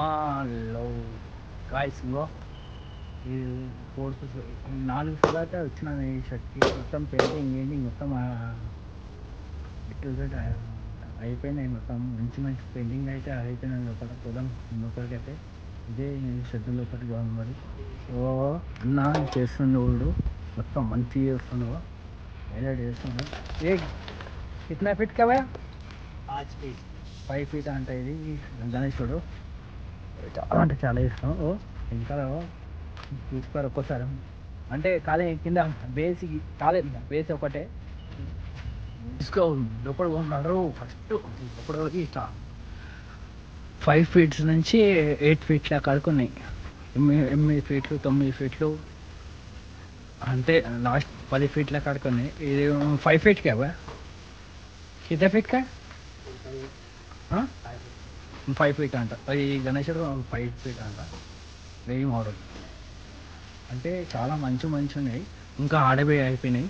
అమ్మాలో గాయస్ ఇంకో ఈ 4 తర్వాత వచ్చిన ఈ షర్ట్కి మొత్తం పెయింటింగ్ గీయింగ్ మొత్తం అయిపోయినాయి. మొత్తం మంచి మంచి పెయింటింగ్ అయితే అయిపోయినాయి. లోపల చూద్దాం లోపలికి అయితే ఇదే షర్ట్ లోపలికి బాగుంది. మరి ఓ అన్న చేస్తుండే ఊళ్ళు మొత్తం మంచిగా చేస్తుండవు హైలైట్ చేస్తుండే. ఏ కిतना ఫీట్ కా భయ్యా? 5 ఫీట్ అంటే ఇది గణేశుడు చాలా అంటే చాలా ఇష్టం. ఓ ఇంకా చూసుకోరు ఒక్కోసారి అంటే ఖాళీ కింద బేస్ కాలేదు, బేస్ ఒకటే తీసుకో లోపల పోతున్నాడు. ఫస్ట్ లోపలికి ఇట్లా 5 ఫీట్స్ నుంచి 8 ఫీట్ల కడుకున్నాయి. 8 ఫీట్లు 9 ఫీట్లు అంటే లాస్ట్ 10 ఫీట్ల కడుకున్నాయి. ఇది 5 ఫీట్ కా భయ్యా? కిतना ఫీట్ కా? 5 ఫీట్ అంట ఈ గణేశుడు. 5 ఫీట్ అంట వెయ్యి మోడల్ అంటే చాలా మంచి మంచి ఉన్నాయి. ఇంకా ఆడవి అయిపోయినాయి.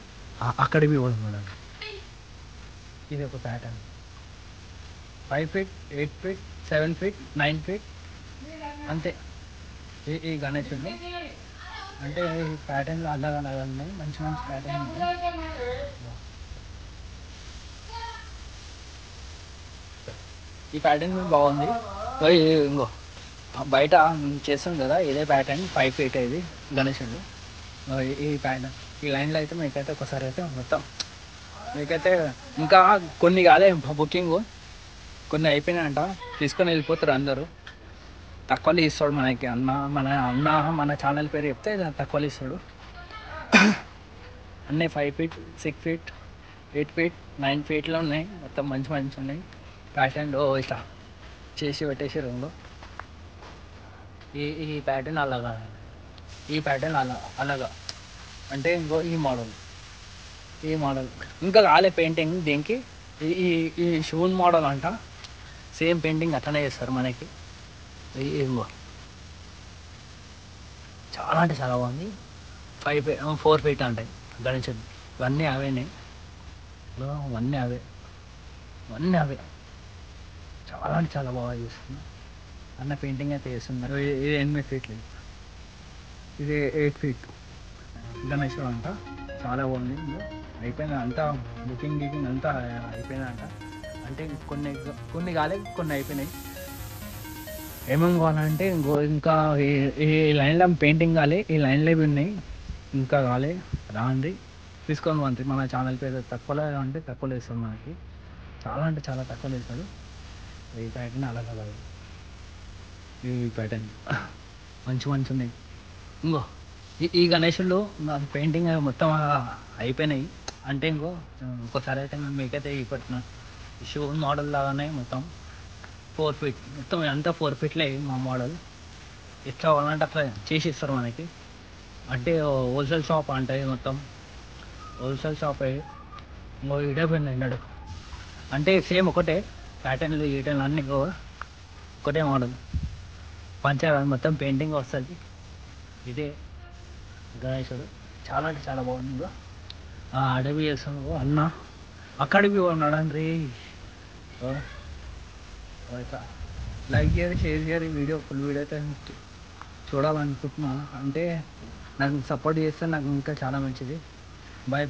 అక్కడివి పోతున్నాడు. ఇది ఒక pattern 5 feet 8 feet 7 feet 9 feet అంతే. ఈ గణేశుడు అంటే ఈ ప్యాటర్న్లు అలాగ అలాగ ఉన్నాయి. మంచి మంచి ప్యాటర్న్ ఉన్నాయి. ఈ ప్యాటర్న్ బాగుంది. ఇంకో బయట చేస్తాం కదా ఇదే ప్యాటర్న్ 5 ఫీట్ ఇది గణేశుడు. ఈ ప్యాటర్న్ ఈ లైన్లో అయితే మీకైతే ఒకసారి అయితే మొత్తం మీకైతే ఇంకా కొన్ని కాలే బుకింగ్, కొన్ని అయిపోయినాయంట. తీసుకొని వెళ్ళిపోతారు అందరూ. తక్కువలో ఇస్తాడు మనకి మన ఛానల్ పేరు చెప్తే తక్కువలో ఇస్తాడు. అన్నీ 5 ఫీట్ 6 ఫీట్ 8 ఫీట్ 9 ఫీట్లో ఉన్నాయి. మొత్తం మంచి మంచి ఉన్నాయి. ప్యాటర్న్లో ఇట్లా చేసి పెట్టేసి రూమ్లో ఈ ప్యాటర్న్ అలాగా, ఈ ప్యాటర్న్ అలాగా అంటే ఇంకో ఈ మోడల్ ఇంకా కాలే పెయింటింగ్ దీనికి. ఈ ఈ షూన్ మోడల్ అంట సేమ్ పెయింటింగ్ అట్లనే చేస్తారు మనకి. ఇంకో చాలా అంటే చాలా బాగుంది. 4 ఫీట్ అంటే గణేశుడు. ఇవన్నీ అవేనే, ఇవన్నీ అవే చాలా అంటే చాలా బాగా చేస్తున్నారు. అన్న పెయింటింగ్ అయితే చేస్తున్నారు. ఇది 8 ఫీట్లు, ఇది 8 ఫీట్ గణేశుడు అంట. చాలా బాగుంది. అయిపోయింది అంతా బుకింగ్ అంతా అయిపోయిందంట. అంటే కొన్ని కాలే, కొన్ని అయిపోయినాయి. ఏమేమి కావాలంటే ఇంకా ఈ లైన్లో పెయింటింగ్ కాలే, ఈ లైన్లో ఉన్నాయి ఇంకా కాలే. రాండి తీసుకొని పండి. మన ఛానల్ పేరు తక్కువలో అంటే తక్కువలో ఇస్తాడు మనకి. చాలా అంటే చాలా తక్కువలో ఇస్తాడు. ఈ ప్యాటర్న్ అలాగే ఈ ప్యాటర్న్ మంచి ఉన్నాయి. ఇంకో ఈ గణేశులు పెయింటింగ్ మొత్తం అయిపోయినాయి. అంటే ఇంకోసారి అయితే మీకైతే ఇప్పటిన షూ మోడల్ లాగానే మొత్తం 4 ఫీట్ మొత్తం అంతా 4 ఫీట్లే మా మోడల్. ఎట్లా కావాలంటే అట్లా చేసి ఇస్తారు మనకి. అంటే హోల్సేల్ షాప్ అంటే మొత్తం హోల్సేల్ షాప్ ఇంకో ఇడైపోయింది అన్నాడు. అంటే సేమ్ ఒకటే ప్యాటర్న్లు గీటర్న్లు అన్నీ ఒకటే మోడల్. పంచాలి మొత్తం పెయింటింగ్ వస్తుంది. ఇదే గణేశుడు చాలా అంటే చాలా బాగుంది. అడవి చేస్తాను అన్న అక్కడికి ఉన్నాడు అండి. లైక్ చేయాలి, షేర్ చేయాలి. ఫుల్ వీడియో అయితే చూడాలనుకుంటున్నాను. అంటే నాకు సపోర్ట్ చేస్తే నాకు ఇంకా చాలా మంచిది. బాయ్.